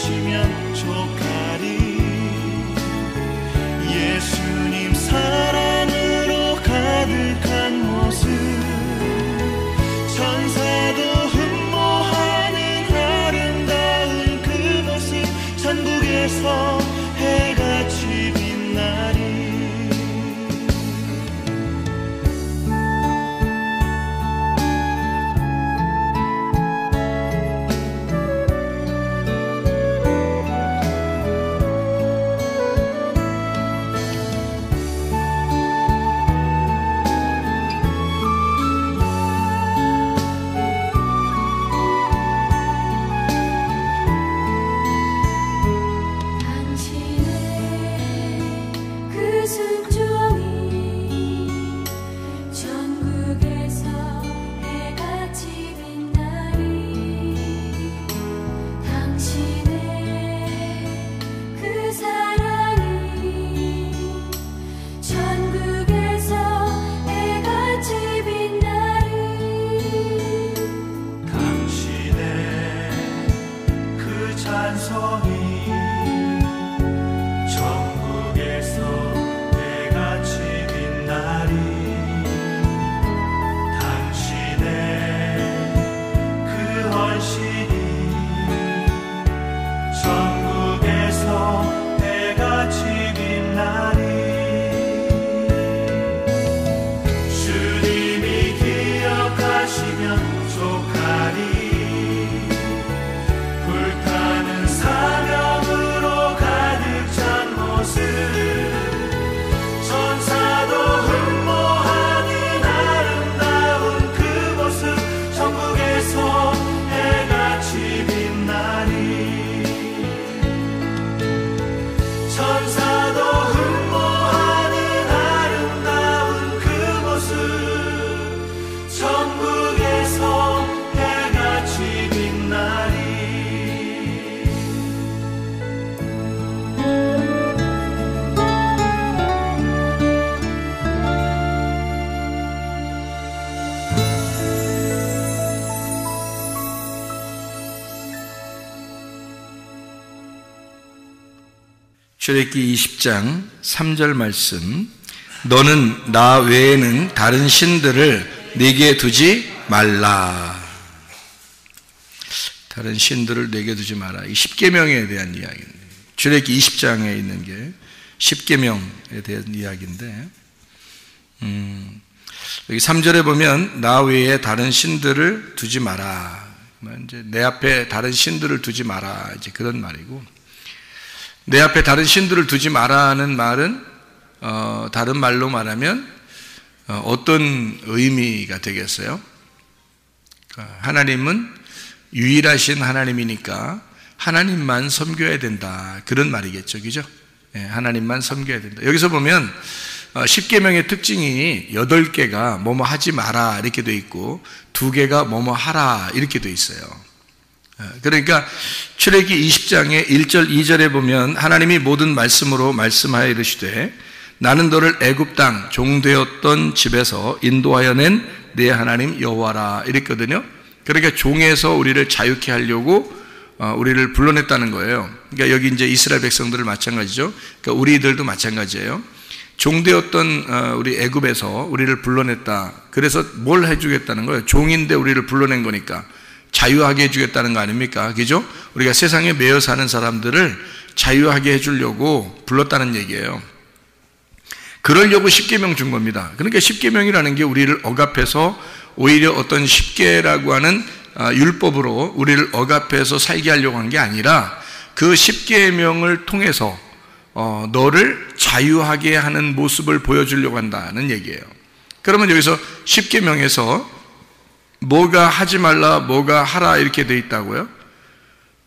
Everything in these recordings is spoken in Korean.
가시면 족하리. 예수님 사랑으로 가득한 모습, 천사도 흠모하는 아름다운 그 모습, 천국에서 해같이 빛나리. 출애굽기 20장 3절 말씀, 너는 나 외에는 다른 신들을 네게 두지 말라. 다른 신들을 네게 두지 마라. 이 십계명에 대한 이야기입니다. 출애굽기 20장에 있는 게 십계명에 대한 이야기인데, 여기 3절에 보면 나 외에 다른 신들을 두지 마라. 이제 내 앞에 다른 신들을 두지 마라. 이제 그런 말이고, 내 앞에 다른 신들을 두지 마라는 말은 다른 말로 말하면 어떤 의미가 되겠어요? 하나님은 유일하신 하나님이니까 하나님만 섬겨야 된다, 그런 말이겠죠, 그죠? 하나님만 섬겨야 된다. 여기서 보면 십계명의 특징이 8개가 뭐뭐 하지 마라 이렇게 돼 있고 2개가 뭐뭐 하라 이렇게 돼 있어요. 그러니까 출애굽기 20장의 1절 2절에 보면 하나님이 모든 말씀으로 말씀하여 이르시되 나는 너를 애굽 땅 종되었던 집에서 인도하여 낸 내 하나님 여호와라 이랬거든요. 그러니까 종에서 우리를 자유케 하려고 우리를 불러냈다는 거예요. 그러니까 여기 이제 이스라엘 백성들을 마찬가지죠. 그러니까 우리들도 마찬가지예요. 종되었던 우리 애굽에서 우리를 불러냈다. 그래서 뭘 해주겠다는 거예요? 종인데 우리를 불러낸 거니까 자유하게 해주겠다는 거 아닙니까? 그죠? 우리가 세상에 매여 사는 사람들을 자유하게 해주려고 불렀다는 얘기예요. 그러려고 십계명 준 겁니다. 그러니까 십계명이라는 게 우리를 억압해서 오히려 어떤 십계라고 하는 율법으로 우리를 억압해서 살게 하려고 한 게 아니라 그 십계명을 통해서 너를 자유하게 하는 모습을 보여주려고 한다는 얘기예요. 그러면 여기서 십계명에서 뭐가 하지 말라, 뭐가 하라 이렇게 돼 있다고요?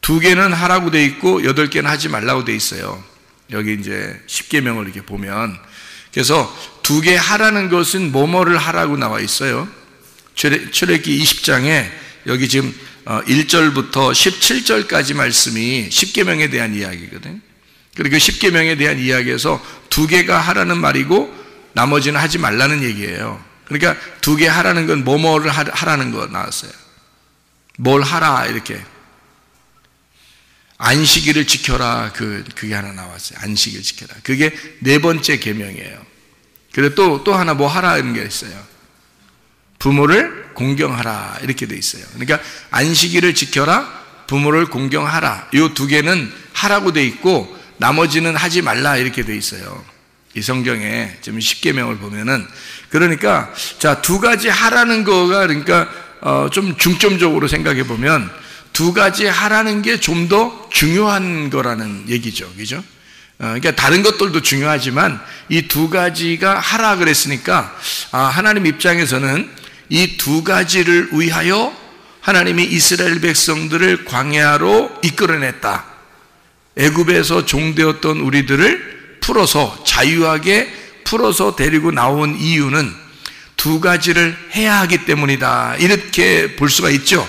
2개는 하라고 돼 있고 8개는 하지 말라고 돼 있어요. 여기 이제 십계명을 이렇게 보면, 그래서 2개 하라는 것은 뭐뭐를 하라고 나와 있어요. 출애굽기 20장에 여기 지금 1절부터 17절까지 말씀이 십계명에 대한 이야기거든요. 그리고 그 십계명에 대한 이야기에서 2개가 하라는 말이고 나머지는 하지 말라는 얘기예요. 그러니까 2개 하라는 건 뭐뭐를 하라는 거 나왔어요. 뭘 하라 이렇게. 안식일을 지켜라. 그게 하나 나왔어요. 안식일 지켜라. 그게 4번째 계명이에요. 그리고 또 하나 뭐 하라는 게 있어요. 부모를 공경하라. 이렇게 돼 있어요. 그러니까 안식일을 지켜라, 부모를 공경하라. 이 2개는 하라고 돼 있고 나머지는 하지 말라 이렇게 돼 있어요. 이 성경에 지금 10계명을 보면은. 그러니까 자, 2가지 하라는 거가 그러니까 좀 중점적으로 생각해 보면 2가지 하라는 게 좀 더 중요한 거라는 얘기죠. 그죠? 그러니까 다른 것들도 중요하지만 이 2가지가 하라 그랬으니까 하나님 입장에서는 이 2가지를 위하여 하나님이 이스라엘 백성들을 광야로 이끌어냈다. 애굽에서 종되었던 우리들을 풀어서 자유하게 풀어서 데리고 나온 이유는 2가지를 해야 하기 때문이다. 이렇게 볼 수가 있죠.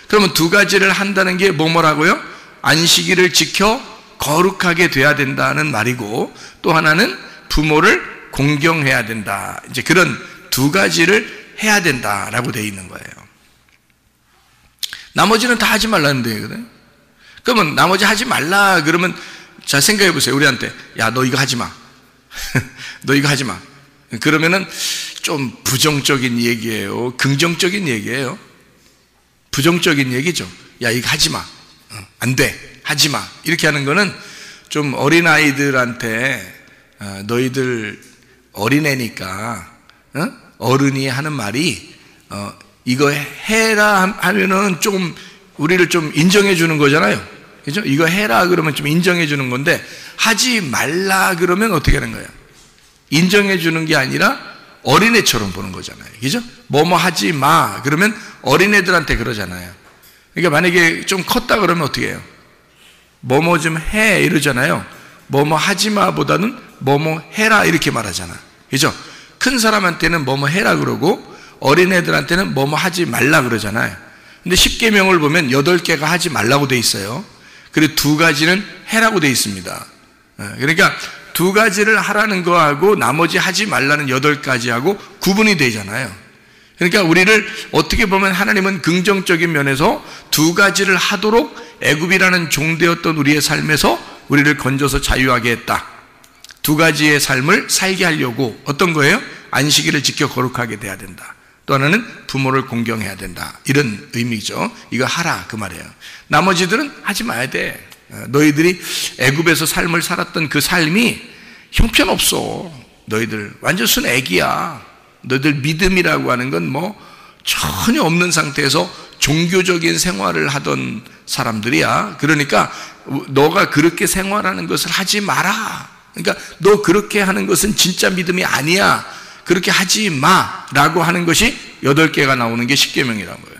그러면 2가지를 한다는 게 뭐라고요? 안식일을 지켜 거룩하게 돼야 된다는 말이고, 또 하나는 부모를 공경해야 된다. 이제 그런 2가지를 해야 된다라고 되어 있는 거예요. 나머지는 다 하지 말라는 데거든요. 그러면 나머지 하지 말라 그러면 자, 생각해 보세요. 우리한테 야, 너 이거 하지 마. 너 이거 하지 마. 그러면은 좀 부정적인 얘기예요, 긍정적인 얘기예요? 부정적인 얘기죠. 야, 이거 하지 마. 안 돼. 하지 마. 이렇게 하는 거는 좀 어린아이들한테 너희들 어린애니까 어른이 하는 말이 이거 해라 하면은 좀 우리를 좀 인정해 주는 거잖아요. 그죠? 이거 해라 그러면 좀 인정해 주는 건데 하지 말라 그러면 어떻게 하는 거예요? 인정해 주는 게 아니라 어린애처럼 보는 거잖아요. 그죠? 뭐뭐 하지 마 그러면 어린애들한테 그러잖아요. 그러니까 만약에 좀 컸다 그러면 어떻게 해요? 뭐뭐 좀 해 이러잖아요. 뭐뭐 하지 마 보다는 뭐뭐 해라 이렇게 말하잖아. 그죠? 큰 사람한테는 뭐뭐 해라 그러고 어린애들한테는 뭐뭐 하지 말라 그러잖아요. 근데 10계명을 보면 8개가 하지 말라고 돼 있어요. 그리고 2가지는 해라고 돼 있습니다. 그러니까 2가지를 하라는 거하고 나머지 하지 말라는 8가지하고 구분이 되잖아요. 그러니까 우리를 어떻게 보면 하나님은 긍정적인 면에서 2가지를 하도록 애굽이라는 종되었던 우리의 삶에서 우리를 건져서 자유하게 했다. 2가지의 삶을 살게 하려고 어떤 거예요? 안식일을 지켜 거룩하게 돼야 된다. 또 하나는 부모를 공경해야 된다. 이런 의미죠. 이거 하라 그 말이에요. 나머지들은 하지 마야 돼. 너희들이 애굽에서 삶을 살았던 그 삶이 형편없어. 너희들 완전 순 애기야. 너희들 믿음이라고 하는 건 뭐 전혀 없는 상태에서 종교적인 생활을 하던 사람들이야. 그러니까 너가 그렇게 생활하는 것을 하지 마라. 그러니까 너 그렇게 하는 것은 진짜 믿음이 아니야. 그렇게 하지 마라고 하는 것이 8개가 나오는 게 10계명이라는 거예요.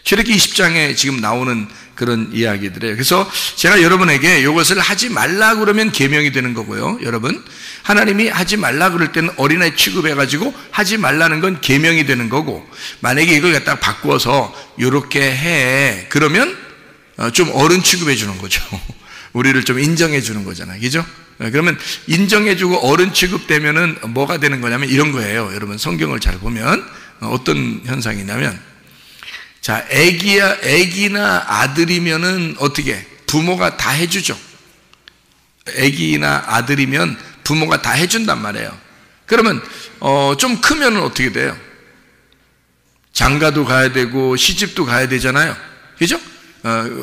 출애굽기 20장에 지금 나오는 그런 이야기들이에요. 그래서 제가 여러분에게 이것을 하지 말라 그러면 계명이 되는 거고요. 여러분, 하나님이 하지 말라 그럴 때는 어린아이 취급해가지고 하지 말라는 건 계명이 되는 거고, 만약에 이걸 갖다가 바꾸어서 이렇게 해 그러면 좀 어른 취급해 주는 거죠. 우리를 좀 인정해 주는 거잖아요. 그죠? 그러면 인정해주고 어른 취급되면은 뭐가 되는 거냐면 이런 거예요. 여러분 성경을 잘 보면 어떤 현상이냐면, 자, 애기나 아들이면은 어떻게 부모가 다 해주죠. 애기나 아들이면 부모가 다 해준단 말이에요. 그러면 좀 크면은 어떻게 돼요? 장가도 가야 되고 시집도 가야 되잖아요. 그죠?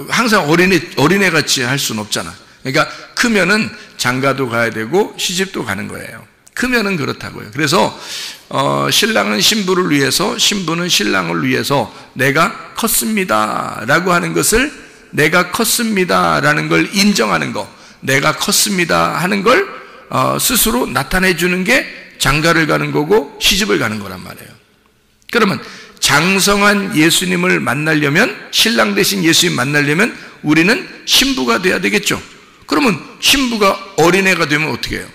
항상 어린애 같이 할 수는 없잖아. 그러니까 크면은 장가도 가야 되고 시집도 가는 거예요. 크면은 그렇다고요. 그래서 신랑은 신부를 위해서, 신부는 신랑을 위해서 내가 컸습니다 라고 하는 것을, 내가 컸습니다 라는 걸 인정하는 거, 내가 컸습니다 하는 걸 스스로 나타내 주는 게 장가를 가는 거고 시집을 가는 거란 말이에요. 그러면 장성한 예수님을 만나려면, 신랑 대신 예수님 만나려면 우리는 신부가 돼야 되겠죠. 그러면 신부가 어린애가 되면 어떻게 해요?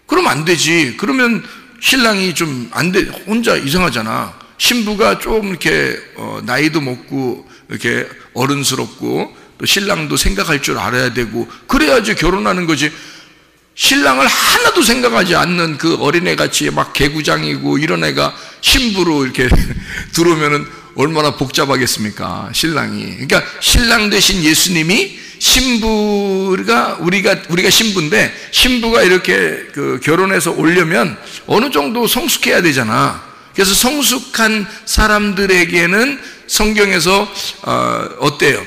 그러면 안 되지. 그러면 신랑이 좀 안 돼, 혼자 이상하잖아. 신부가 좀 이렇게 나이도 먹고 이렇게 어른스럽고 또 신랑도 생각할 줄 알아야 되고 그래야지 결혼하는 거지. 신랑을 하나도 생각하지 않는 그 어린애같이 막 개구장이고 이런 애가 신부로 이렇게 들어오면은 얼마나 복잡하겠습니까? 신랑이. 그러니까 신랑 대신 예수님이 신부가 우리가 신부인데, 신부가 이렇게 결혼해서 오려면 어느 정도 성숙해야 되잖아. 그래서 성숙한 사람들에게는 성경에서 어때요?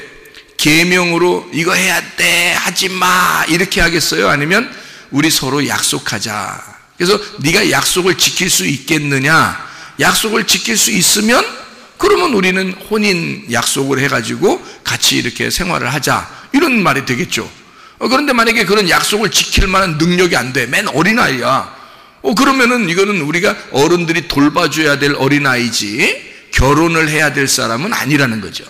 계명으로 이거 해야 돼, 하지 마, 이렇게 하겠어요? 아니면 우리 서로 약속하자. 그래서 네가 약속을 지킬 수 있겠느냐? 약속을 지킬 수 있으면 그러면 우리는 혼인 약속을 해가지고 같이 이렇게 생활을 하자, 이런 말이 되겠죠. 그런데 만약에 그런 약속을 지킬 만한 능력이 안 돼, 맨 어린아이야, 그러면은 이거는 우리가 어른들이 돌봐줘야 될 어린아이지 결혼을 해야 될 사람은 아니라는 거죠.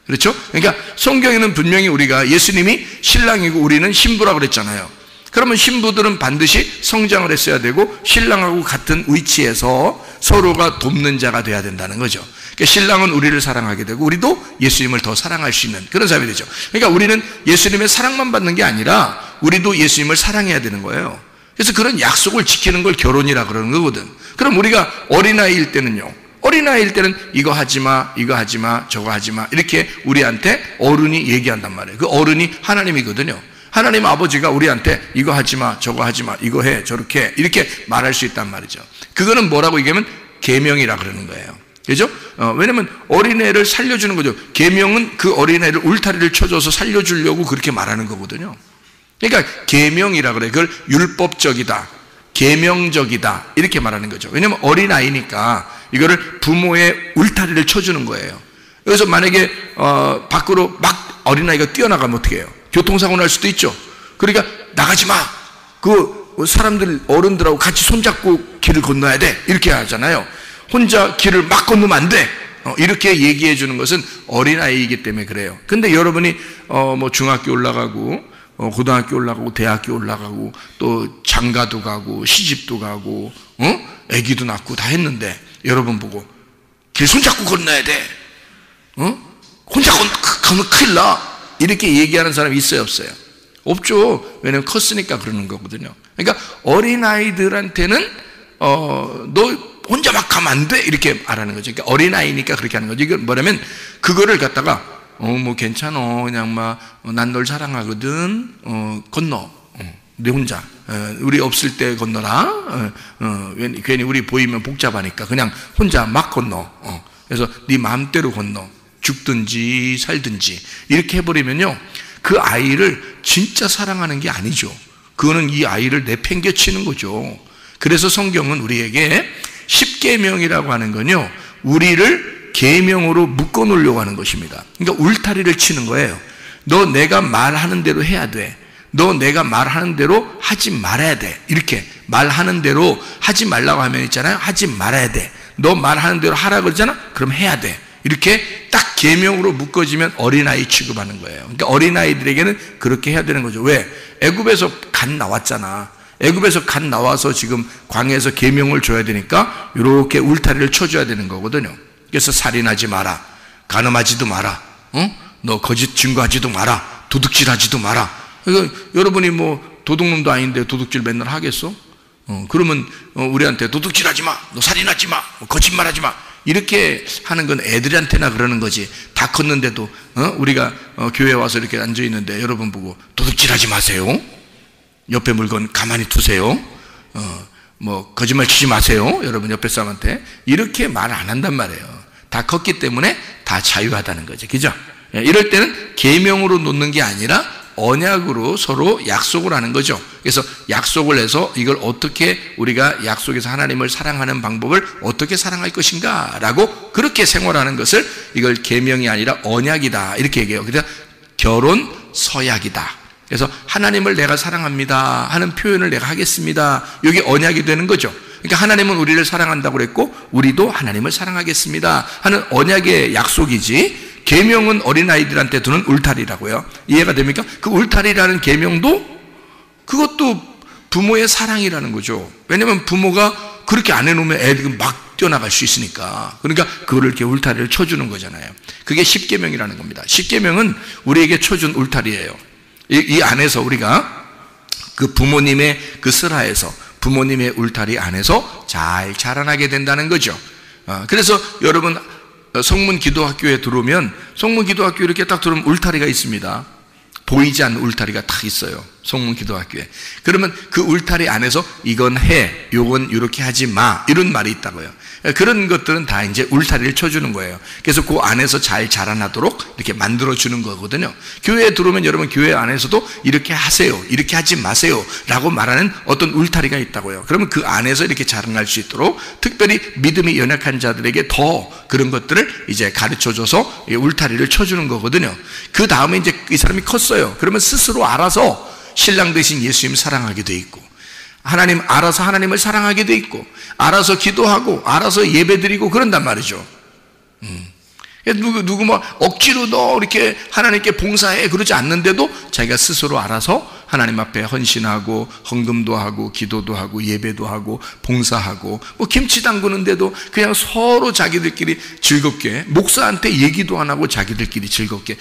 그렇죠? 그러니까 성경에는 분명히 우리가 예수님이 신랑이고 우리는 신부라고 그랬잖아요. 그러면 신부들은 반드시 성장을 했어야 되고 신랑하고 같은 위치에서 서로가 돕는 자가 돼야 된다는 거죠. 그러니까 신랑은 우리를 사랑하게 되고 우리도 예수님을 더 사랑할 수 있는 그런 사람이 되죠. 그러니까 우리는 예수님의 사랑만 받는 게 아니라 우리도 예수님을 사랑해야 되는 거예요. 그래서 그런 약속을 지키는 걸 결혼이라 그러는 거거든. 그럼 우리가 어린아이일 때는요, 어린아이일 때는 이거 하지 마, 이거 하지 마, 저거 하지 마, 이렇게 우리한테 어른이 얘기한단 말이에요. 그 어른이 하나님이거든요. 하나님 아버지가 우리한테 이거 하지 마, 저거 하지 마, 이거 해, 저렇게 해, 이렇게 말할 수 있단 말이죠. 그거는 뭐라고 얘기하면 계명이라 그러는 거예요. 그죠? 왜냐면 어린애를 살려주는 거죠. 계명은 그 어린애를 울타리를 쳐줘서 살려주려고 그렇게 말하는 거거든요. 그러니까 계명이라 그래. 그걸 율법적이다, 계명적이다, 이렇게 말하는 거죠. 왜냐면 어린아이니까 이거를 부모의 울타리를 쳐주는 거예요. 그래서 만약에 밖으로 막 어린아이가 뛰어나가면 어떻게 해요? 교통사고 날 수도 있죠. 그러니까 나가지 마, 그 사람들 어른들하고 같이 손잡고 길을 건너야 돼, 이렇게 하잖아요. 혼자 길을 막 건너면 안 돼, 이렇게 얘기해 주는 것은 어린아이이기 때문에 그래요. 근데 여러분이 뭐 중학교 올라가고 고등학교 올라가고 대학교 올라가고 또 장가도 가고 시집도 가고 아기도 낳고 다 했는데 여러분 보고 길 손잡고 건너야 돼, 혼자 건너면 큰일 나, 이렇게 얘기하는 사람이 있어요, 없어요? 없죠. 왜냐면 컸으니까 그러는 거거든요. 그러니까 어린아이들한테는 너 혼자 막 가면 안 돼, 이렇게 말하는 거죠. 그러니까 어린아이니까 그렇게 하는 거죠. 이건 뭐냐면 그거를 갖다가 뭐 괜찮아, 그냥 막 난 널 사랑하거든, 건너, 내 혼자, 우리 없을 때 건너라, 괜히 우리 보이면 복잡하니까 그냥 혼자 막 건너, 그래서 네 마음대로 건너, 죽든지 살든지 이렇게 해버리면요, 그 아이를 진짜 사랑하는 게 아니죠. 그거는 이 아이를 내팽개치는 거죠. 그래서 성경은 우리에게 십계명이라고 하는 건요, 우리를 계명으로 묶어 놓으려고 하는 것입니다. 그러니까 울타리를 치는 거예요. 너 내가 말하는 대로 해야 돼, 너 내가 말하는 대로 하지 말아야 돼, 이렇게 말하는 대로 하지 말라고 하면 있잖아요, 하지 말아야 돼. 너 말하는 대로 하라 그러잖아, 그럼 해야 돼. 이렇게 딱 계명으로 묶어지면 어린아이 취급하는 거예요. 그러니까 어린아이들에게는 그렇게 해야 되는 거죠. 왜? 애굽에서 갓 나왔잖아. 애굽에서 갓 나와서 지금 광야에서 계명을 줘야 되니까 이렇게 울타리를 쳐줘야 되는 거거든요. 그래서 살인하지 마라, 간음하지도 마라, 너 거짓 증거하지도 마라, 도둑질하지도 마라. 그러니까 여러분이 뭐 도둑놈도 아닌데 도둑질 맨날 하겠어? 그러면 우리한테 도둑질하지 마, 너 살인하지 마, 거짓말하지 마, 이렇게 하는 건 애들한테나 그러는 거지. 다 컸는데도 우리가 교회 와서 이렇게 앉아 있는데 여러분 보고 도둑질하지 마세요, 옆에 물건 가만히 두세요, 뭐 거짓말 치지 마세요, 여러분 옆에 사람한테 이렇게 말 안 한단 말이에요. 다 컸기 때문에 다 자유하다는 거죠. 그죠? 이럴 때는 계명으로 놓는 게 아니라 언약으로 서로 약속을 하는 거죠. 그래서 약속을 해서 이걸 어떻게 우리가 약속에서 하나님을 사랑하는 방법을 어떻게 사랑할 것인가 라고 그렇게 생활하는 것을, 이걸 계명이 아니라 언약이다, 이렇게 얘기해요. 그래서 결혼 서약이다. 그래서 하나님을 내가 사랑합니다 하는 표현을 내가 하겠습니다, 이게 언약이 되는 거죠. 그러니까 하나님은 우리를 사랑한다고 그랬고 우리도 하나님을 사랑하겠습니다 하는 언약의 약속이지, 계명은 어린아이들한테 두는 울타리라고요. 이해가 됩니까? 그 울타리라는 계명도 그것도 부모의 사랑이라는 거죠. 왜냐하면 부모가 그렇게 안 해놓으면 애들이 막 뛰어나갈 수 있으니까. 그러니까 그거를 이렇게 울타리를 쳐주는 거잖아요. 그게 십계명이라는 겁니다. 십계명은 우리에게 쳐준 울타리예요. 이 안에서 우리가 그 부모님의 그 슬하에서, 부모님의 울타리 안에서 잘 자라나게 된다는 거죠. 그래서 여러분 성문 기도학교에 들어오면 성문 기도학교 이렇게 딱 들어오면 울타리가 있습니다. 보이지 않는 울타리가 딱 있어요. 송문 기도학교에. 그러면 그 울타리 안에서 이건 해, 요건 이렇게 하지 마, 이런 말이 있다고요. 그런 것들은 다 이제 울타리를 쳐주는 거예요. 그래서 그 안에서 잘 자라나도록 이렇게 만들어주는 거거든요. 교회에 들어오면 여러분 교회 안에서도 이렇게 하세요, 이렇게 하지 마세요 라고 말하는 어떤 울타리가 있다고요. 그러면 그 안에서 이렇게 자라날 수 있도록 특별히 믿음이 연약한 자들에게 더 그런 것들을 이제 가르쳐줘서 울타리를 쳐주는 거거든요. 그 다음에 이제 이 사람이 컸어요. 그러면 스스로 알아서 신랑 되신 예수님 사랑하게 돼 있고, 하나님 알아서 하나님을 사랑하게 돼 있고, 알아서 기도하고 알아서 예배드리고 그런단 말이죠. 누구 뭐 억지로 너 이렇게 하나님께 봉사해 그러지 않는데도 자기가 스스로 알아서 하나님 앞에 헌신하고 헌금도 하고 기도도 하고 예배도 하고 봉사하고, 뭐 김치 담그는데도 그냥 서로 자기들끼리 즐겁게, 목사한테 얘기도 안 하고 자기들끼리 즐겁게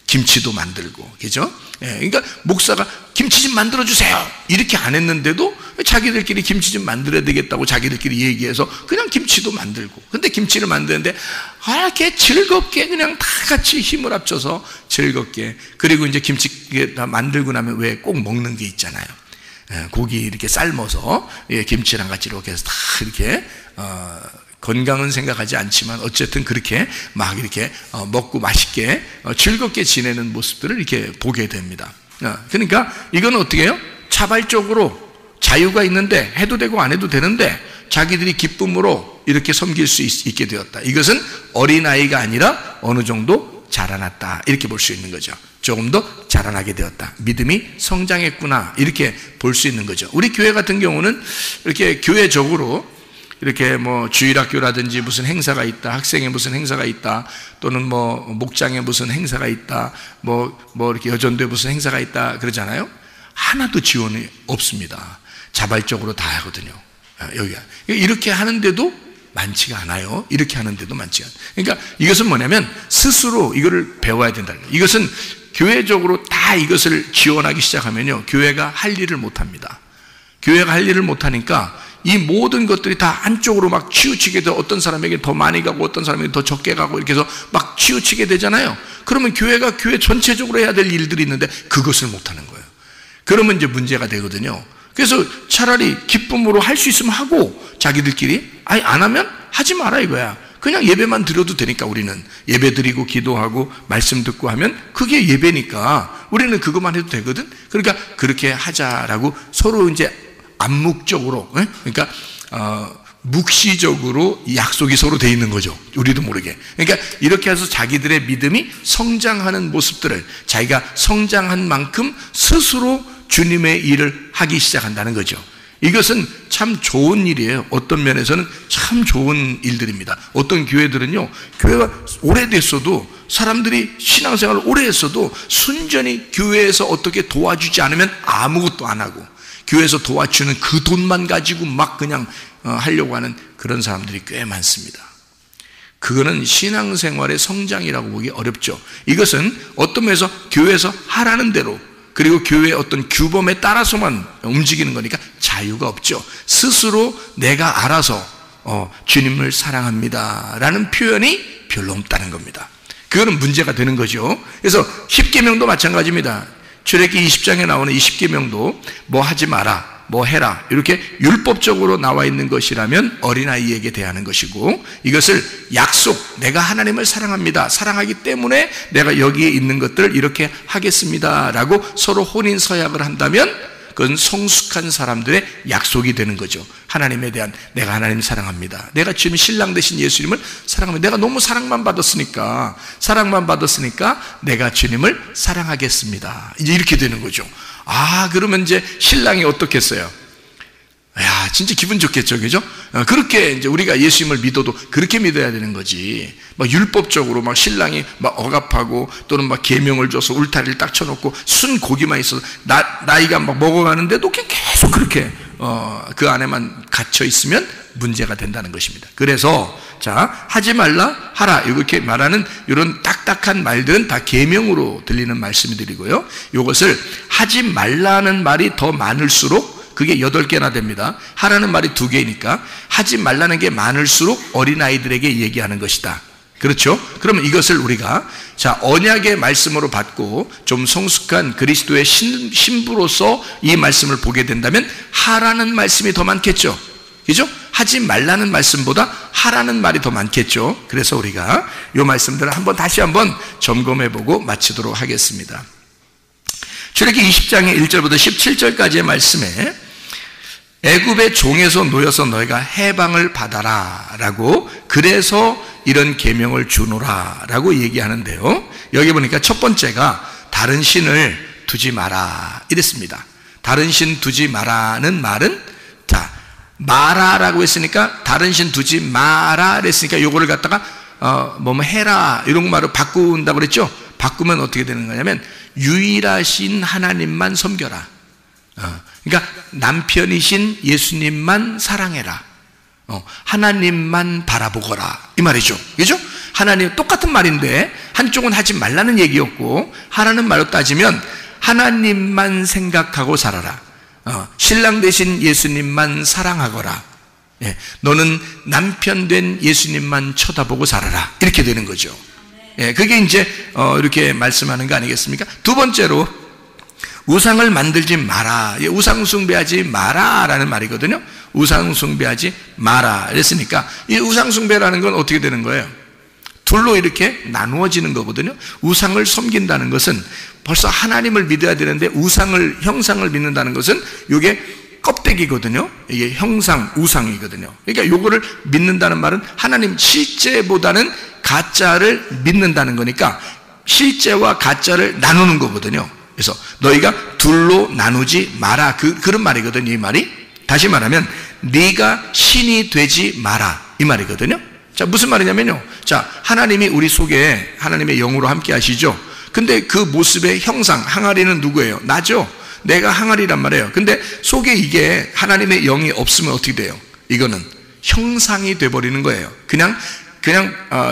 김치도 만들고, 그죠? 예, 그러니까 목사가 김치 좀 만들어주세요 이렇게 안 했는데도 자기들끼리 김치 좀 만들어야 되겠다고 자기들끼리 얘기해서 그냥 김치도 만들고, 근데 김치를 만드는데 이렇게 즐겁게 그냥 다 같이 힘을 합쳐서 즐겁게, 그리고 이제 김치 다 만들고 나면 왜 꼭 먹는 게 있잖아요. 예, 고기 이렇게 삶아서 김치랑 같이 이렇게 해서 다 이렇게 건강은 생각하지 않지만 어쨌든 그렇게 막 이렇게 먹고 맛있게 즐겁게 지내는 모습들을 이렇게 보게 됩니다. 그러니까 이건 어떻게 해요? 자발적으로 자유가 있는데 해도 되고 안 해도 되는데 자기들이 기쁨으로 이렇게 섬길 수 있게 되었다. 이것은 어린아이가 아니라 어느 정도 자라났다 이렇게 볼 수 있는 거죠. 조금 더 자라나게 되었다. 믿음이 성장했구나 이렇게 볼 수 있는 거죠. 우리 교회 같은 경우는 이렇게 교회적으로 이렇게 뭐 주일학교라든지 무슨 행사가 있다, 학생회 무슨 행사가 있다, 또는 뭐 목장에 무슨 행사가 있다, 뭐 이렇게 여전도에 무슨 행사가 있다 그러잖아요. 하나도 지원이 없습니다. 자발적으로 다 하거든요. 여기가 이렇게 하는데도 많지가 않아요. 이렇게 하는데도 많지가 않아요. 그러니까 이것은 뭐냐면 스스로 이거를 배워야 된다는 거예요. 이것은 교회적으로 다 이것을 지원하기 시작하면요, 교회가 할 일을 못합니다. 교회가 할 일을 못하니까 이 모든 것들이 다 한쪽으로 막 치우치게 돼, 어떤 사람에게 더 많이 가고 어떤 사람에게 더 적게 가고 이렇게 해서 막 치우치게 되잖아요. 그러면 교회가 교회 전체적으로 해야 될 일들이 있는데 그것을 못하는 거예요. 그러면 이제 문제가 되거든요. 그래서 차라리 기쁨으로 할 수 있으면 하고, 자기들끼리 아니 안 하면 하지 마라 이거야. 그냥 예배만 드려도 되니까, 우리는 예배 드리고 기도하고 말씀 듣고 하면 그게 예배니까 우리는 그것만 해도 되거든. 그러니까 그렇게 하자라고 서로 이제 암묵적으로, 그러니까 묵시적으로 약속이 서로 돼 있는 거죠. 우리도 모르게. 그러니까 이렇게 해서 자기들의 믿음이 성장하는 모습들을, 자기가 성장한 만큼 스스로 주님의 일을 하기 시작한다는 거죠. 이것은 참 좋은 일이에요. 어떤 면에서는 참 좋은 일들입니다. 어떤 교회들은요, 교회가 오래됐어도, 사람들이 신앙생활을 오래 했어도 순전히 교회에서 어떻게 도와주지 않으면 아무것도 안 하고, 교회에서 도와주는 그 돈만 가지고 막 그냥 하려고 하는 그런 사람들이 꽤 많습니다. 그거는 신앙생활의 성장이라고 보기 어렵죠. 이것은 어떤 면에서 교회에서 하라는 대로, 그리고 교회의 어떤 규범에 따라서만 움직이는 거니까 자유가 없죠. 스스로 내가 알아서 주님을 사랑합니다 라는 표현이 별로 없다는 겁니다. 그거는 문제가 되는 거죠. 그래서 십계명도 마찬가지입니다. 출애굽기 20장에 나오는 이 십계명도 뭐 하지 마라, 뭐 해라, 이렇게 율법적으로 나와 있는 것이라면 어린아이에게 대하는 것이고, 이것을 약속, 내가 하나님을 사랑합니다, 사랑하기 때문에 내가 여기에 있는 것들을 이렇게 하겠습니다 라고 서로 혼인 서약을 한다면 그건 성숙한 사람들의 약속이 되는 거죠. 하나님에 대한, 내가 하나님 사랑합니다, 내가 지금 신랑 되신 예수님을 사랑합니다, 내가 너무 사랑만 받았으니까 내가 주님을 사랑하겠습니다, 이제 이렇게 되는 거죠. 그러면 이제 신랑이 어떻겠어요? 야, 진짜 기분 좋겠죠, 그죠? 그렇게 이제 우리가 예수님을 믿어도 그렇게 믿어야 되는 거지. 막 율법적으로 막 신랑이 막 억압하고, 또는 막 계명을 줘서 울타리를 딱 쳐놓고 순 고기만 있어서 나이가 막 먹어가는데도 계속 그렇게 그 안에만 갇혀 있으면 문제가 된다는 것입니다. 그래서 자, 하지 말라, 하라, 이렇게 말하는 이런 딱딱한 말들은 다 계명으로 들리는 말씀들이고요. 이것을 하지 말라는 말이 더 많을수록 그게 8개나 됩니다. 하라는 말이 2개니까 하지 말라는 게 많을수록 어린아이들에게 얘기하는 것이다. 그렇죠? 그러면 이것을 우리가 자 언약의 말씀으로 받고 좀 성숙한 그리스도의 신부로서 이 말씀을 보게 된다면 하라는 말씀이 더 많겠죠. 그죠? 하지 말라는 말씀보다 하라는 말이 더 많겠죠. 그래서 우리가 이 말씀들을 다시 한번 점검해보고 마치도록 하겠습니다. 출애굽기 20장의 1절부터 17절까지의 말씀에 애굽의 종에서 놓여서 너희가 해방을 받아라 라고 그래서 이런 계명을 주노라 라고 얘기하는데요, 여기 보니까 첫 번째가 다른 신을 두지 마라 이랬습니다. 다른 신 두지 마라는 말은 자 마라라고 했으니까 다른 신 두지 마라 그랬으니까 요거를 갖다가 뭐 해라 이런 말로 바꾼다고 그랬죠. 바꾸면 어떻게 되는 거냐면 유일하신 하나님만 섬겨라. 그러니까 남편이신 예수님만 사랑해라. 하나님만 바라보거라 이 말이죠. 그죠? 하나님 똑같은 말인데 한쪽은 하지 말라는 얘기였고 하라는 말로 따지면 하나님만 생각하고 살아라. 신랑 되신 예수님만 사랑하거라. 예, 너는 남편 된 예수님만 쳐다보고 살아라. 이렇게 되는 거죠. 예, 그게 이제 이렇게 말씀하는 거 아니겠습니까? 두 번째로 우상을 만들지 마라. 예, 우상 숭배하지 마라 라는 말이거든요. 우상 숭배하지 마라 그랬으니까 이 우상 숭배라는 건 어떻게 되는 거예요? 둘로 이렇게 나누어지는 거거든요. 우상을 섬긴다는 것은 벌써 하나님을 믿어야 되는데 형상을 믿는다는 것은 이게 껍데기거든요. 이게 형상, 우상이거든요. 그러니까 요거를 믿는다는 말은 하나님 실제보다는 가짜를 믿는다는 거니까 실제와 가짜를 나누는 거거든요. 그래서 너희가 둘로 나누지 마라 그런 말이거든요. 이 말이 다시 말하면 네가 신이 되지 마라 이 말이거든요. 자, 무슨 말이냐면요, 자 하나님이 우리 속에 하나님의 영으로 함께 하시죠. 근데 그 모습의 형상, 항아리는 누구예요? 나죠. 내가 항아리란 말이에요. 근데 속에 이게 하나님의 영이 없으면 어떻게 돼요? 이거는 형상이 돼버리는 거예요. 그냥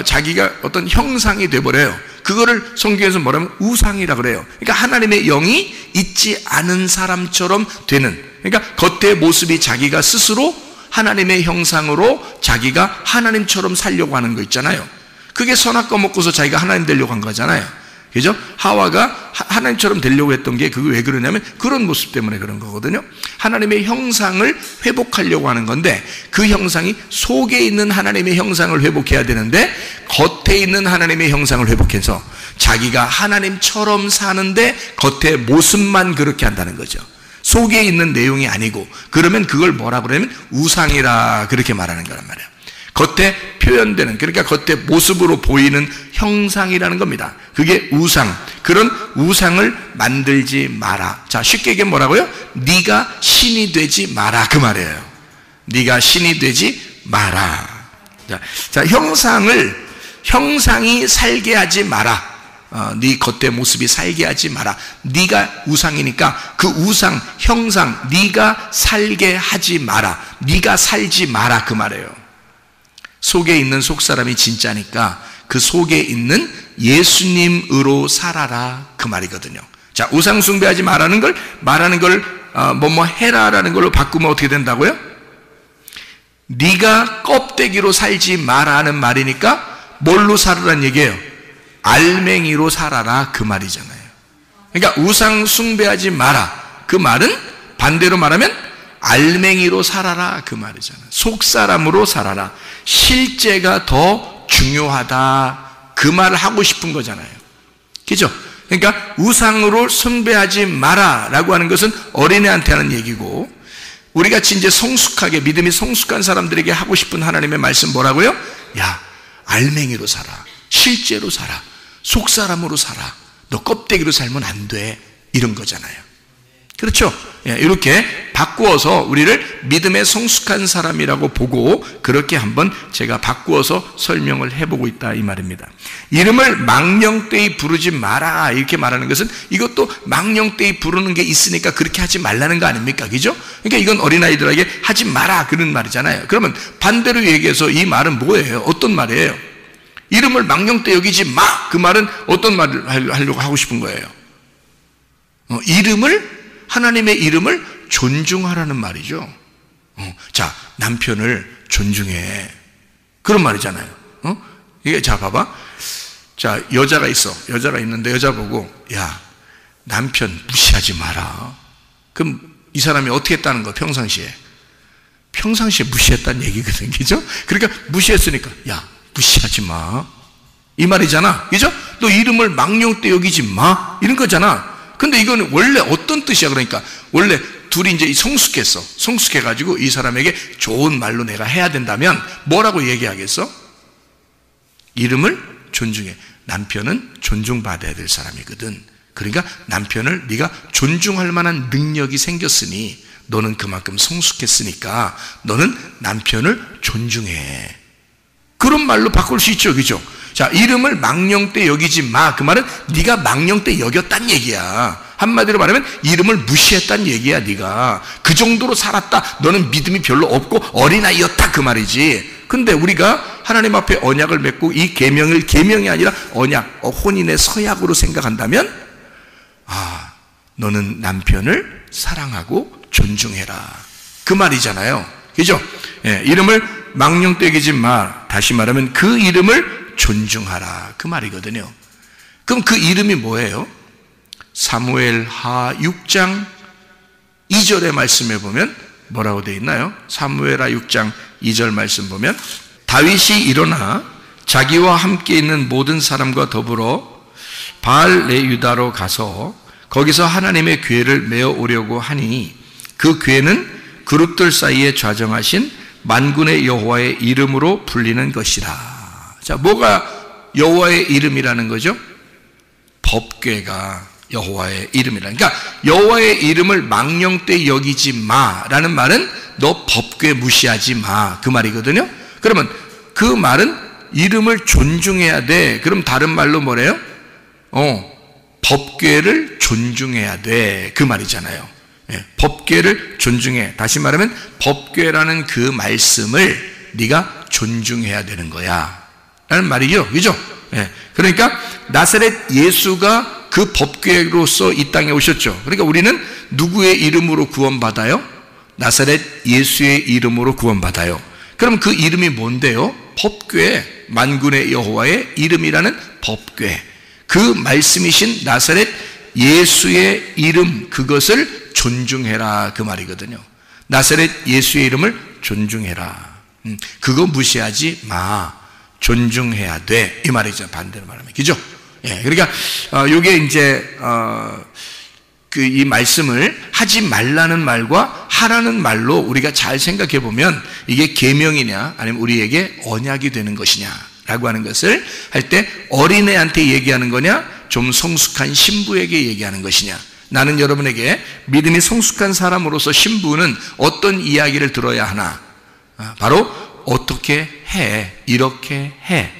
자기가 어떤 형상이 돼버려요. 그거를 성경에서 뭐라면 우상이라 그래요. 그러니까 하나님의 영이 있지 않은 사람처럼 되는, 그러니까 겉의 모습이 자기가 스스로 하나님의 형상으로 자기가 하나님처럼 살려고 하는 거 있잖아요. 그게 선악과 먹고서 자기가 하나님 되려고 한 거잖아요. 그죠? 하와가 하나님처럼 되려고 했던 게 그게 왜 그러냐면 그런 모습 때문에 그런 거거든요. 하나님의 형상을 회복하려고 하는 건데 그 형상이 속에 있는 하나님의 형상을 회복해야 되는데 겉에 있는 하나님의 형상을 회복해서 자기가 하나님처럼 사는데 겉의 모습만 그렇게 한다는 거죠. 속에 있는 내용이 아니고, 그러면 그걸 뭐라 그러냐면 우상이라 그렇게 말하는 거란 말이에요. 겉에 표현되는, 그러니까 겉에 모습으로 보이는 형상이라는 겁니다. 그게 우상. 그런 우상을 만들지 마라. 자, 쉽게 얘기하면 뭐라고요? 네가 신이 되지 마라 그 말이에요. 네가 신이 되지 마라. 자, 형상이 살게 하지 마라. 네 겉의 모습이 살게 하지 마라. 네가 우상이니까 그 우상, 형상 네가 살게 하지 마라. 네가 살지 마라 그 말이에요. 속에 있는 속사람이 진짜니까 그 속에 있는 예수님으로 살아라 그 말이거든요. 자, 우상 숭배하지 말라는 걸 뭐뭐 해라라는 걸로 바꾸면 어떻게 된다고요? 네가 껍데기로 살지 마라는 말이니까 뭘로 살으라는 얘기예요? 알맹이로 살아라 그 말이잖아요. 그러니까 우상 숭배하지 마라 그 말은 반대로 말하면 알맹이로 살아라 그 말이잖아요. 속사람으로 살아라. 실제가 더 중요하다 그 말을 하고 싶은 거잖아요. 그죠? 그러니까 우상으로 숭배하지 마라 라고 하는 것은 어린애한테 하는 얘기고, 우리같이 이제 성숙하게 믿음이 성숙한 사람들에게 하고 싶은 하나님의 말씀 뭐라고요? 야, 알맹이로 살아. 실제로 살아. 속사람으로 살아. 너 껍데기로 살면 안 돼. 이런 거잖아요. 그렇죠? 이렇게 바꾸어서 우리를 믿음의 성숙한 사람이라고 보고 그렇게 한번 제가 바꾸어서 설명을 해보고 있다 이 말입니다. 이름을 망령되이 부르지 마라 이렇게 말하는 것은 이것도 망령되이 부르는 게 있으니까 그렇게 하지 말라는 거 아닙니까? 그죠? 그러니까 이건 어린아이들에게 하지 마라 그런 말이잖아요. 그러면 반대로 얘기해서 이 말은 뭐예요? 어떤 말이에요? 이름을 망령되이 여기지 마 그 말은 어떤 말을 하려고 하고 싶은 거예요? 하나님의 이름을 존중하라는 말이죠. 자, 남편을 존중해. 그런 말이잖아요. 이게 자 봐봐. 자, 여자가 있어. 여자가 있는데 여자 보고 야, 남편 무시하지 마라. 그럼 이 사람이 어떻게 했다는 거? 평상시에 무시했다는 얘기거든, 그죠? 그러니까 무시했으니까 야, 무시하지 마, 이 말이잖아, 그죠? 너 이름을 망령되 여기지 마, 이런 거잖아. 근데 이거는 원래 어떤 뜻이야? 그러니까 원래 둘이 이제 성숙해가지고 이 사람에게 좋은 말로 내가 해야 된다면 뭐라고 얘기하겠어? 이름을 존중해. 남편은 존중받아야 될 사람이거든. 그러니까 남편을 네가 존중할 만한 능력이 생겼으니 너는 그만큼 성숙했으니까 너는 남편을 존중해. 그런 말로 바꿀 수 있죠, 그죠? 자, 이름을 망령되 여기지 마. 그 말은 네가 망령되 여겼단 얘기야. 한마디로 말하면 이름을 무시했단 얘기야. 네가 그 정도로 살았다, 너는 믿음이 별로 없고 어린아이였다, 그 말이지. 근데 우리가 하나님 앞에 언약을 맺고 이 계명을 계명이 아니라 언약, 혼인의 서약으로 생각한다면 너는 남편을 사랑하고 존중해라, 그 말이잖아요, 그죠? 예, 이름을 망령되 여기지 마. 다시 말하면 그 이름을 존중하라, 그 말이거든요. 그럼 그 이름이 뭐예요? 사무엘하 6장 2절의 말씀에 보면 뭐라고 되어 있나요? 사무엘하 6장 2절 말씀 보면 다윗이 일어나 자기와 함께 있는 모든 사람과 더불어 바알레유다로 가서 거기서 하나님의 궤를 메어 오려고 하니 그 궤는 그룹들 사이에 좌정하신 만군의 여호와의 이름으로 불리는 것이라. 자, 뭐가 여호와의 이름이라는 거죠? 법궤가 여호와의 이름이라. 그러니까 여호와의 이름을 망령되 여기지 마라는 말은 너 법궤 무시하지 마, 그 말이거든요. 그러면 그 말은 이름을 존중해야 돼. 그럼 다른 말로 뭐래요? 법궤를 존중해야 돼, 그 말이잖아요. 예, 법궤를 존중해. 다시 말하면 법궤라는 그 말씀을 네가 존중해야 되는 거야 라는 말이죠, 그죠? 예, 그러니까 나사렛 예수가 그 법궤로서 이 땅에 오셨죠. 그러니까 우리는 누구의 이름으로 구원받아요? 나사렛 예수의 이름으로 구원받아요. 그럼 그 이름이 뭔데요? 법궤, 만군의 여호와의 이름이라는 법궤, 그 말씀이신 나사렛 예수의 이름, 그것을 존중해라, 그 말이거든요. 나사렛 예수의 이름을 존중해라. 그거 무시하지 마, 존중해야 돼, 이 말이죠. 반대로 말하면, 그죠? 예, 그러니까 요게 이제 이 말씀을 하지 말라는 말과 하라는 말로 우리가 잘 생각해 보면 이게 계명이냐 아니면 우리에게 언약이 되는 것이냐라고 하는 것을 할 때 어린애한테 얘기하는 거냐, 좀 성숙한 신부에게 얘기하는 것이냐. 나는 여러분에게 믿음이 성숙한 사람으로서 신부는 어떤 이야기를 들어야 하나? 바로 어떻게 해, 이렇게 해,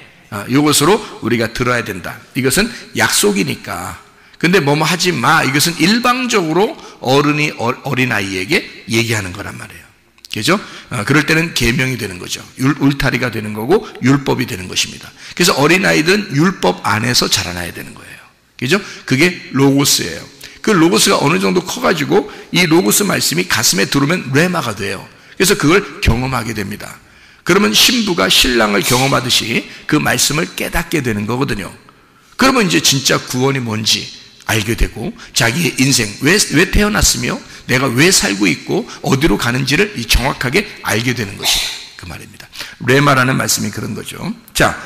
이것으로 우리가 들어야 된다. 이것은 약속이니까. 근데 뭐뭐 하지 마, 이것은 일방적으로 어른이 어린아이에게 얘기하는 거란 말이에요, 그죠? 그럴 때는 계명이 되는 거죠. 울타리가 되는 거고 율법이 되는 것입니다. 그래서 어린아이들은 율법 안에서 자라나야 되는 거예요, 그죠? 그게 로고스예요. 그 로고스가 어느 정도 커가지고 이 로고스 말씀이 가슴에 들어오면 레마가 돼요. 그래서 그걸 경험하게 됩니다. 그러면 신부가 신랑을 경험하듯이 그 말씀을 깨닫게 되는 거거든요. 그러면 이제 진짜 구원이 뭔지 알게 되고 자기의 인생 왜 태어났으며 내가 왜 살고 있고 어디로 가는지를 정확하게 알게 되는 것이다, 그 말입니다. 레마라는 말씀이 그런 거죠. 자,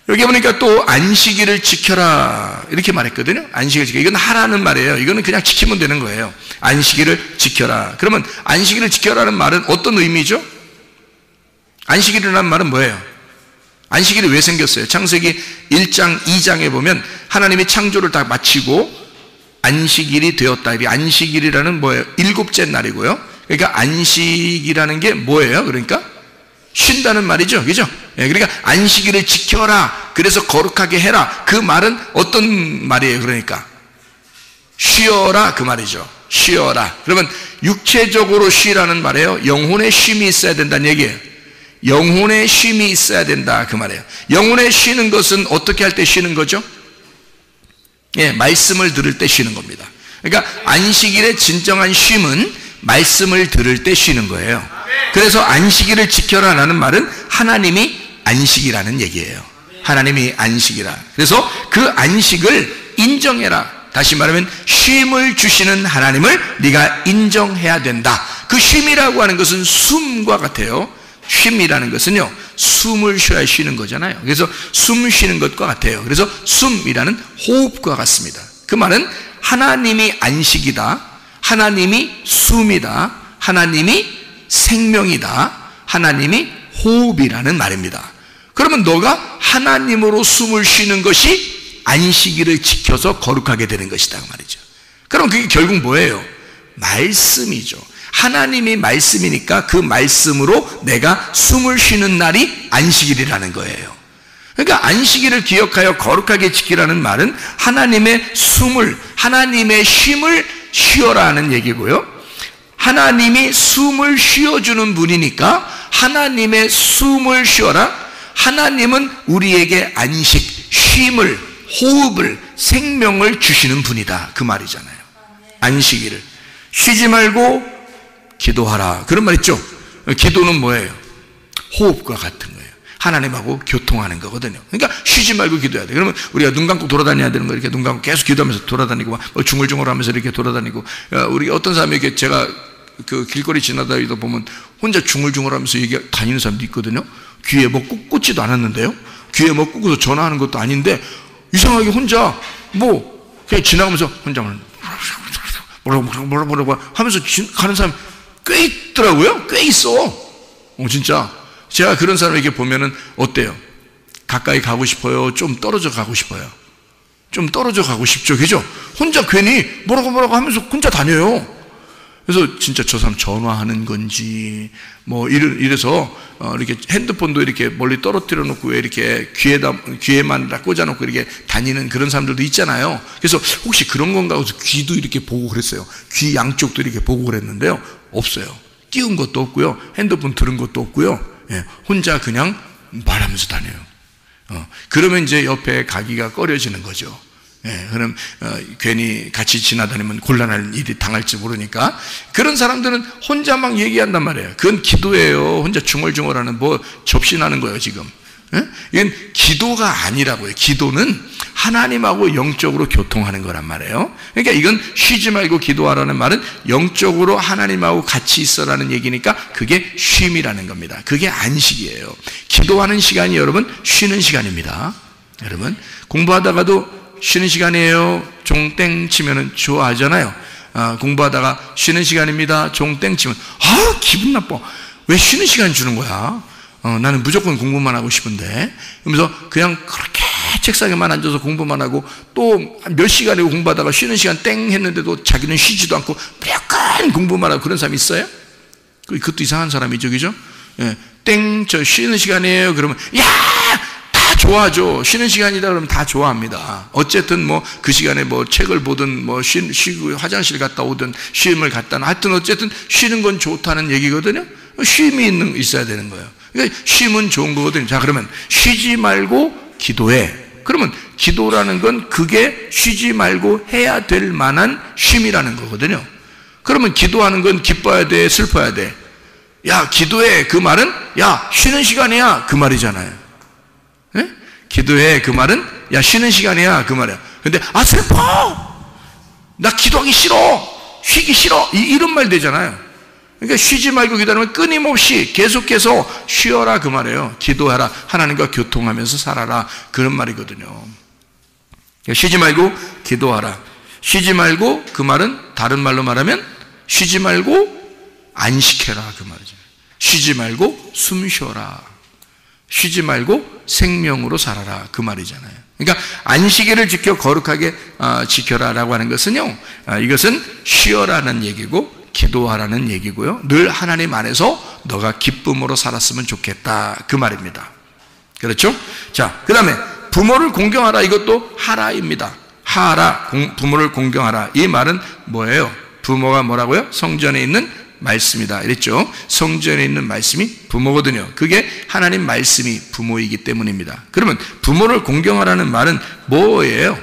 여기 보니까 또 안식일을 지켜라 이렇게 말했거든요. 안식일을 지켜, 이건 하라는 말이에요. 이거는 그냥 지키면 되는 거예요. 안식일을 지켜라. 그러면 안식일을 지켜라는 말은 어떤 의미죠? 안식일이라는 말은 뭐예요? 안식일이 왜 생겼어요? 창세기 1장 2장에 보면 하나님이 창조를 다 마치고 안식일이 되었다. 이 안식일이라는 뭐예요? 7째 날이고요. 그러니까 안식이라는 게 뭐예요? 그러니까 쉰다는 말이죠, 그죠? 예, 그러니까 안식일을 지켜라, 그래서 거룩하게 해라, 그 말은 어떤 말이에요? 그러니까 쉬어라, 그 말이죠. 쉬어라. 그러면 육체적으로 쉬라는 말이에요? 영혼의 쉼이 있어야 된다는 얘기예요. 영혼의 쉼이 있어야 된다, 그 말이에요. 영혼의 쉬는 것은 어떻게 할 때 쉬는 거죠? 예, 말씀을 들을 때 쉬는 겁니다. 그러니까 안식일의 진정한 쉼은 말씀을 들을 때 쉬는 거예요. 그래서 안식일을 지켜라라는 말은 하나님이 안식이라는 얘기예요. 하나님이 안식이라. 그래서 그 안식을 인정해라. 다시 말하면 쉼을 주시는 하나님을 네가 인정해야 된다. 그 쉼이라고 하는 것은 숨과 같아요. 쉼이라는 것은요, 숨을 쉬어야 쉬는 거잖아요. 그래서 숨 쉬는 것과 같아요. 그래서 숨이라는 호흡과 같습니다. 그 말은 하나님이 안식이다, 하나님이 숨이다, 하나님이 생명이다, 하나님이 호흡이라는 말입니다. 그러면 너가 하나님으로 숨을 쉬는 것이 안식일을 지켜서 거룩하게 되는 것이다 그 말이죠. 그럼 그게 결국 뭐예요? 말씀이죠. 하나님이 말씀이니까 그 말씀으로 내가 숨을 쉬는 날이 안식일이라는 거예요. 그러니까 안식일을 기억하여 거룩하게 지키라는 말은 하나님의 숨을, 하나님의 쉼을 쉬어라 하는 얘기고요. 하나님이 숨을 쉬어주는 분이니까 하나님의 숨을 쉬어라. 하나님은 우리에게 안식, 쉼을, 호흡을, 생명을 주시는 분이다 그 말이잖아요. 안식일을 쉬지 말고 기도하라 그런 말 있죠. 기도는 뭐예요? 호흡과 같은 거예요. 하나님하고 교통하는 거거든요. 그러니까 쉬지 말고 기도해야 돼. 그러면 우리가 눈 감고 돌아다녀야 되는 거, 이렇게 눈 감고 계속 기도하면서 돌아다니고 뭐 중얼중얼하면서 이렇게 돌아다니고, 우리 어떤 사람이 이렇게 제가 그 길거리 지나다니다 보면 혼자 중얼중얼하면서 다니는 사람도 있거든요. 귀에 뭐 꽂지도 않았는데요. 귀에 뭐 꽂고서 전화하는 것도 아닌데 이상하게 혼자 뭐 그냥 지나가면서 혼자 뭐라고 하면서 가는 사람 꽤 있더라고요. 꽤 있어. 진짜 제가 그런 사람에게 보면은 어때요? 가까이 가고 싶어요? 좀 떨어져 가고 싶어요? 좀 떨어져 가고 싶죠, 그죠? 혼자 괜히 뭐라고 하면서 혼자 다녀요. 그래서 진짜 저 사람 전화하는 건지 뭐 이래서 이렇게 핸드폰도 이렇게 멀리 떨어뜨려 놓고 왜 이렇게 귀에만 꽂아놓고 이렇게 다니는 그런 사람들도 있잖아요. 그래서 혹시 그런 건가 해서 귀도 이렇게 보고 그랬어요. 귀 양쪽도 이렇게 보고 그랬는데요, 없어요. 띄운 것도 없고요, 핸드폰 들은 것도 없고요. 예, 혼자 그냥 말하면서 다녀요. 그러면 이제 옆에 가기가 꺼려지는 거죠. 예, 그럼 괜히 같이 지나다니면 곤란할 일이 당할지 모르니까 그런 사람들은 혼자 막 얘기한단 말이에요. 그건 기도예요. 혼자 중얼중얼하는 뭐 접신하는 거예요 지금. 예? 이건 기도가 아니라고요. 기도는 하나님하고 영적으로 교통하는 거란 말이에요. 그러니까 이건 쉬지 말고 기도하라는 말은 영적으로 하나님하고 같이 있어라는 얘기니까 그게 쉼이라는 겁니다. 그게 안식이에요. 기도하는 시간이 여러분 쉬는 시간입니다. 여러분 공부하다가도 쉬는 시간이에요. 종땡 치면은 좋아하잖아요. 공부하다가 쉬는 시간입니다. 종땡 치면 기분 나빠. 왜 쉬는 시간 주는 거야? 나는 무조건 공부만 하고 싶은데. 그러면서 그냥 그렇게 책상에만 앉아서 공부만 하고 또 몇 시간이고 공부하다가 쉬는 시간 땡 했는데도 자기는 쉬지도 않고 무조건 공부만 하고 그런 사람이 있어요? 그것도 이상한 사람이죠, 그죠? 예, 땡, 저 쉬는 시간이에요. 그러면 좋아하죠. 쉬는 시간이다 그러면 다 좋아합니다. 어쨌든 뭐 그 시간에 뭐 책을 보든 뭐 쉬고 화장실 갔다 오든 쉼을 갖다는 하여튼 어쨌든 쉬는 건 좋다는 얘기거든요. 쉼이 있어야 되는 거예요. 그러니까 쉼은 좋은 거거든요. 자, 그러면 쉬지 말고 기도해. 그러면 기도라는 건 그게 쉬지 말고 해야 될 만한 쉼이라는 거거든요. 그러면 기도하는 건 기뻐야 돼, 슬퍼야 돼? 야, 기도해. 그 말은 야, 쉬는 시간이야. 그 말이잖아요. 예? 기도해. 그 말은 야, 쉬는 시간이야. 그 말이야. 근데 슬퍼. 나 기도하기 싫어. 쉬기 싫어. 이런 말 되잖아요. 그러니까 쉬지 말고 기도하면 끊임없이 계속해서 쉬어라 그 말이에요. 기도하라. 하나님과 교통하면서 살아라. 그런 말이거든요. 그러니까 쉬지 말고 기도하라. 쉬지 말고 그 말은 다른 말로 말하면 쉬지 말고 안식해라 그 말이죠. 쉬지 말고 숨 쉬어라. 쉬지 말고 생명으로 살아라 그 말이잖아요. 그러니까 안식일을 지켜 거룩하게 지켜라라고 하는 것은요, 이것은 쉬어라는 얘기고 기도하라는 얘기고요, 늘 하나님 안에서 너가 기쁨으로 살았으면 좋겠다 그 말입니다. 그렇죠? 자, 그 다음에 부모를 공경하라. 이것도 하라입니다. 하라, 부모를 공경하라. 이 말은 뭐예요? 부모가 뭐라고요? 성전에 있는 말씀이다 이랬죠. 성전에 있는 말씀이 부모거든요. 그게 하나님 말씀이 부모이기 때문입니다. 그러면 부모를 공경하라는 말은 뭐예요?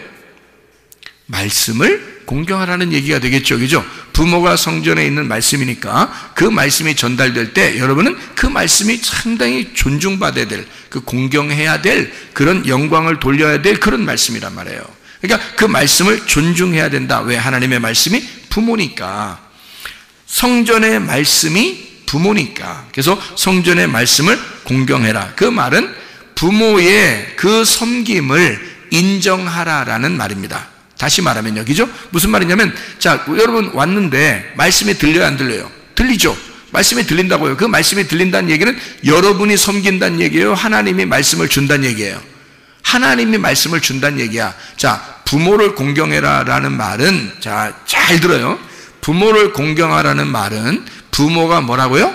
말씀을 공경하라는 얘기가 되겠죠, 그죠? 부모가 성전에 있는 말씀이니까 그 말씀이 전달될 때 여러분은 그 말씀이 상당히 존중받아야 될, 그 공경해야 될 그런 영광을 돌려야 될 그런 말씀이란 말이에요. 그러니까 그 말씀을 존중해야 된다. 왜? 하나님의 말씀이 부모니까. 성전의 말씀이 부모니까. 그래서 성전의 말씀을 공경해라. 그 말은 부모의 그 섬김을 인정하라라는 말입니다. 다시 말하면 여기죠. 무슨 말이냐면, 자, 여러분 왔는데 말씀이 들려요, 안 들려요? 들리죠. 말씀이 들린다고요. 그 말씀이 들린다는 얘기는 여러분이 섬긴다는 얘기예요, 하나님이 말씀을 준다는 얘기예요? 하나님이 말씀을 준다는 얘기야. 자, 부모를 공경해라라는 말은, 자, 잘 들어요. 부모를 공경하라는 말은 부모가 뭐라고요?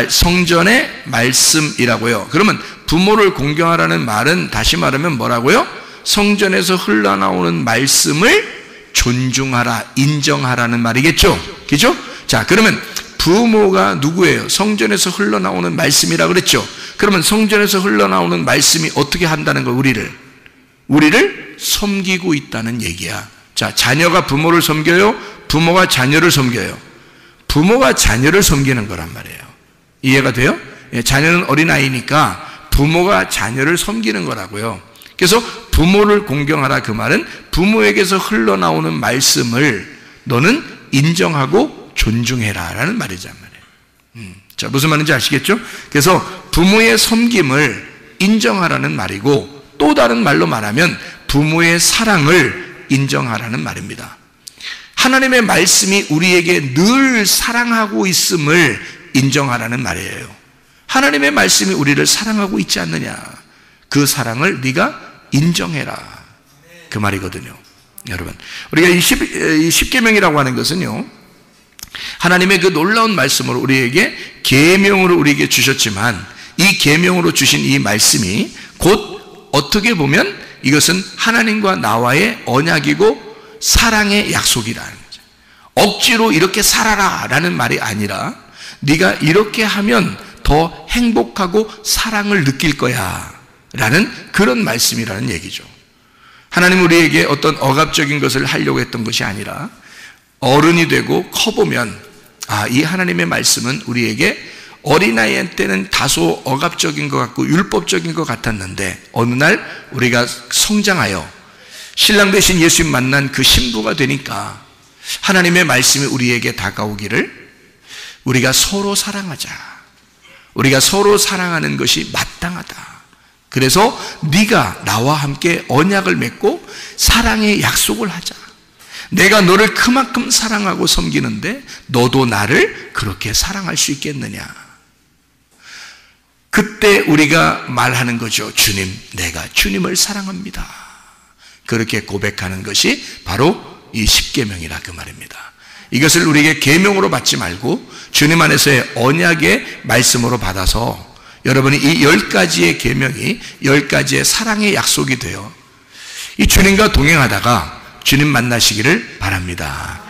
성전의 말씀이라고요. 그러면 부모를 공경하라는 말은 다시 말하면 뭐라고요? 성전에서 흘러나오는 말씀을 존중하라, 인정하라는 말이겠죠? 그죠? 자, 그러면 부모가 누구예요? 성전에서 흘러나오는 말씀이라 그랬죠? 그러면 성전에서 흘러나오는 말씀이 어떻게 한다는 거? 우리를 섬기고 있다는 얘기야. 자, 자녀가 부모를 섬겨요? 부모가 자녀를 섬겨요? 부모가 자녀를 섬기는 거란 말이에요. 이해가 돼요? 예, 자녀는 어린아이니까 부모가 자녀를 섬기는 거라고요. 그래서 부모를 공경하라, 그 말은 부모에게서 흘러나오는 말씀을 너는 인정하고 존중해라 라는 말이란 말이에요. 자, 무슨 말인지 아시겠죠? 그래서 부모의 섬김을 인정하라는 말이고, 또 다른 말로 말하면 부모의 사랑을 인정하라는 말입니다. 하나님의 말씀이 우리에게 늘 사랑하고 있음을 인정하라는 말이에요. 하나님의 말씀이 우리를 사랑하고 있지 않느냐, 그 사랑을 네가 인정해라, 그 말이거든요. 여러분, 우리가 이 10계명이라고 하는 것은요, 하나님의 그 놀라운 말씀으로 우리에게 계명으로 우리에게 주셨지만, 이 계명으로 주신 이 말씀이 곧 어떻게 보면 이것은 하나님과 나와의 언약이고 사랑의 약속이라는 거죠. 억지로 이렇게 살아라 라는 말이 아니라, 네가 이렇게 하면 더 행복하고 사랑을 느낄 거야 라는 그런 말씀이라는 얘기죠. 하나님 우리에게 어떤 억압적인 것을 하려고 했던 것이 아니라, 어른이 되고 커보면 이 하나님의 말씀은 우리에게 어린아이 때는 다소 억압적인 것 같고 율법적인 것 같았는데, 어느 날 우리가 성장하여 신랑 되신 예수님 만난 그 신부가 되니까 하나님의 말씀이 우리에게 다가오기를, 우리가 서로 사랑하자, 우리가 서로 사랑하는 것이 마땅하다, 그래서 네가 나와 함께 언약을 맺고 사랑의 약속을 하자, 내가 너를 그만큼 사랑하고 섬기는데 너도 나를 그렇게 사랑할 수 있겠느냐. 그때 우리가 말하는 거죠. 주님, 내가 주님을 사랑합니다. 그렇게 고백하는 것이 바로 이 10계명이라 그 말입니다. 이것을 우리에게 계명으로 받지 말고 주님 안에서의 언약의 말씀으로 받아서 여러분이 이 10가지의 계명이 10가지의 사랑의 약속이 되어 이 주님과 동행하다가 주님 만나시기를 바랍니다.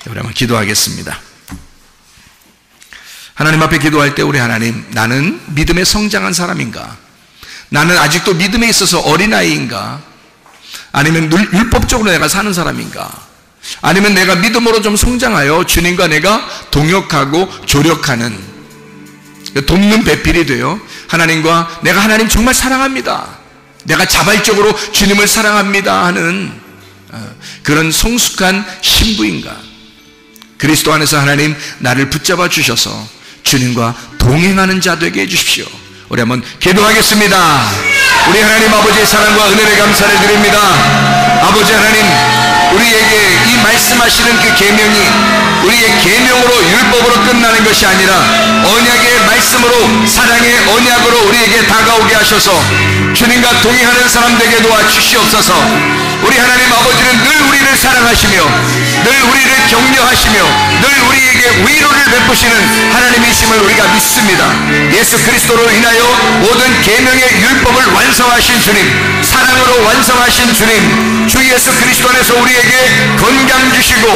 우리 한번 기도하겠습니다. 하나님 앞에 기도할 때 우리 하나님, 나는 믿음에 성장한 사람인가? 나는 아직도 믿음에 있어서 어린아이인가? 아니면 율법적으로 내가 사는 사람인가? 아니면 내가 믿음으로 좀 성장하여 주님과 내가 동역하고 조력하는, 돕는 배필이 되어 하나님과 내가 하나님 정말 사랑합니다, 내가 자발적으로 주님을 사랑합니다 하는 그런 성숙한 신부인가? 그리스도 안에서 하나님 나를 붙잡아 주셔서 주님과 동행하는 자 되게 해주십시오. 우리 한번 기도하겠습니다. 우리 하나님 아버지의 사랑과 은혜를 감사를 드립니다. 아버지 하나님, 우리에게 이 말씀하시는 그 계명이 우리의 계명으로 율법으로 끝나는 것이 아니라 언약의 말씀으로, 사랑의 언약으로 우리에게 다가오게 하셔서 주님과 동행하는 사람 되게 도와주시옵소서. 우리 하나님 아버지는 늘 우리를 사랑하시며 늘 우리를 격려하시며 늘 우리에게 위로를 베푸시는 하나님이심을 우리가 믿습니다. 예수 그리스도로 인하여 모든 계명의 율법을 완성하신 주님, 사랑으로 완성하신 주님, 주 예수 그리스도 안에서 우리에게 건강 주시고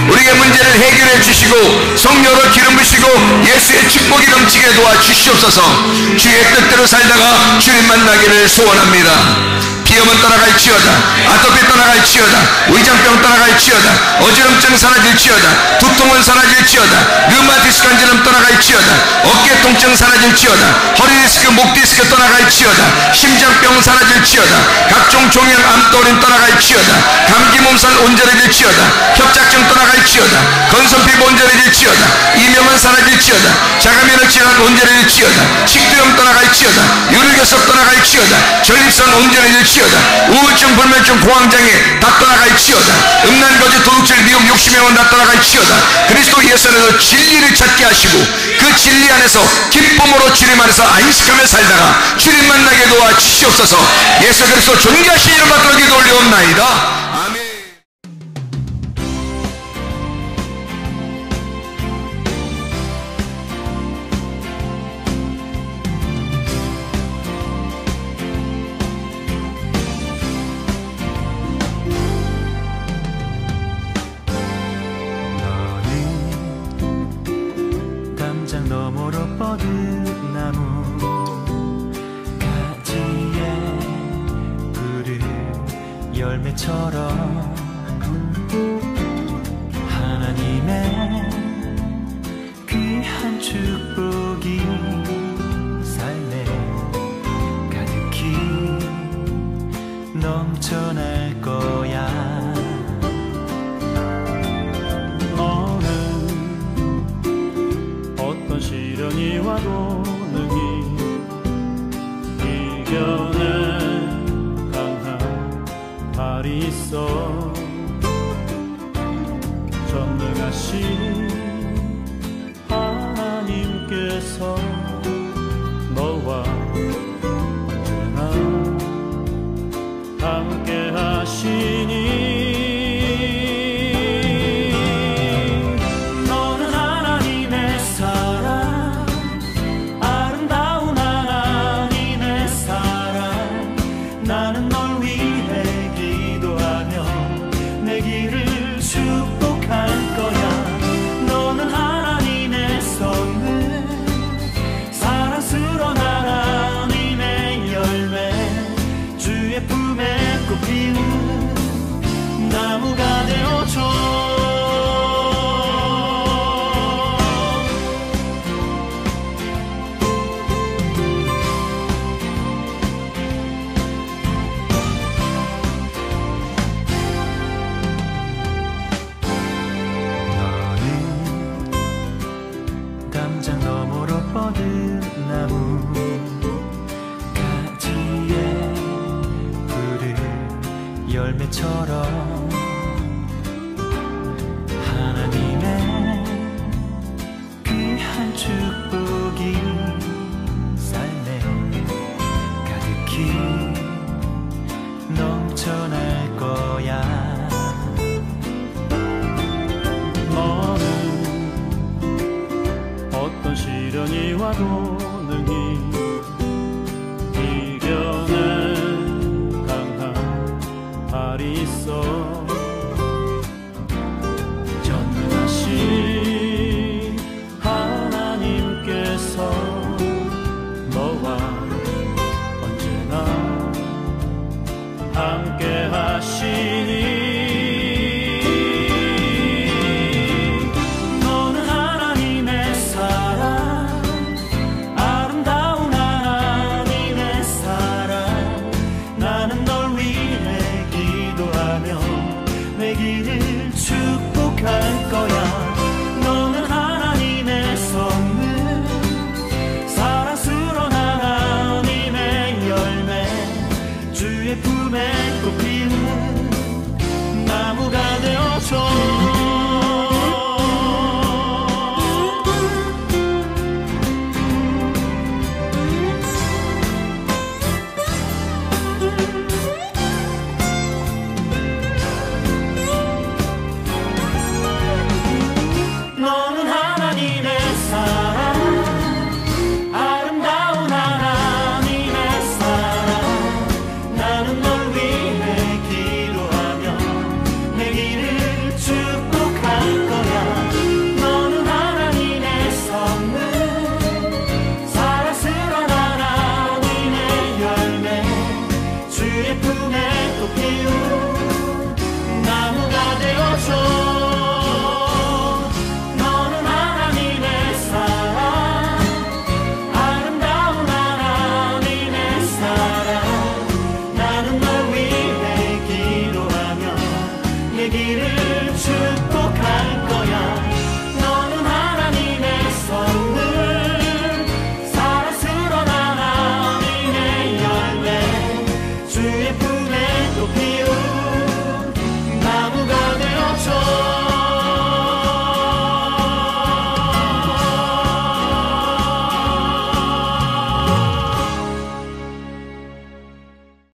우리의 문제를 해결해 주시고 성령으로 기름 부시고 예수의 축복이 넘치게 도와주시옵소서. 주의 뜻대로 살다가 주님 만나기를 소원합니다. 비염은 떠나갈지어다. 아토피 떠나갈지어다. 위장병 떠나갈지어다. 어지럼증 사라질지어다. 두통은 사라질지어다. 류마티스 관절염 떠나갈지어다. 어깨 통증 사라질지어다. 허리 디스크, 목 디스크 떠나갈지어다. 심장병 사라질지어다. 각종 종양암 또린 떠나갈지어다. 감기 몸살 온전해질지어다. 협착증 떠나갈지어다. 건선피부 온전해질지어다. 이명은 사라질지어다. 자가면역 질환 온전해질지어다. 식도염 떠나갈지어다. 유류결석 떠나갈지어다. 전립선 온전해질지어다. 우울증, 불면증, 공황장애 다 떠나갈지어다. 음란거짓, 도둑질, 미움, 욕심의 다 떠나갈지어다. 그리스도 예수 안에서 진리를 찾게 하시고 그 진리 안에서 기쁨으로 주님 안에서 안식하며 살다가 주님 만나게 도와 주시옵소서. 예수 그리스도 존귀하신 이름 받들어 기도 올리옵나이다. 아멘. 너머로 뻗은 나무 가지에 푸른 열매처럼 하나님의 귀한 축복이 삶에 가득히 넘쳐날 거야. 시련이 와도 능히 이겨낸 강한 발이 있어. 전능하신 하나님께서 너와 언제나 함께 하시니 나무가 되어줘. 너는 담장 너머로 뻗은 나무 가지에 푸른 열매처럼 하나님의 귀한 축복이 삶에 가득히 넘쳐날 거야. 너는 어떤 시련이 와도 능히 이겨낸 강한 발이 있어. 전능하신 하나님께서 너와 언제나 함께 하시니 너는 하나님의 사랑, 아름다운 하나님의 사랑. 나는 널 위해 기도하며 내 길을 축복할 거야.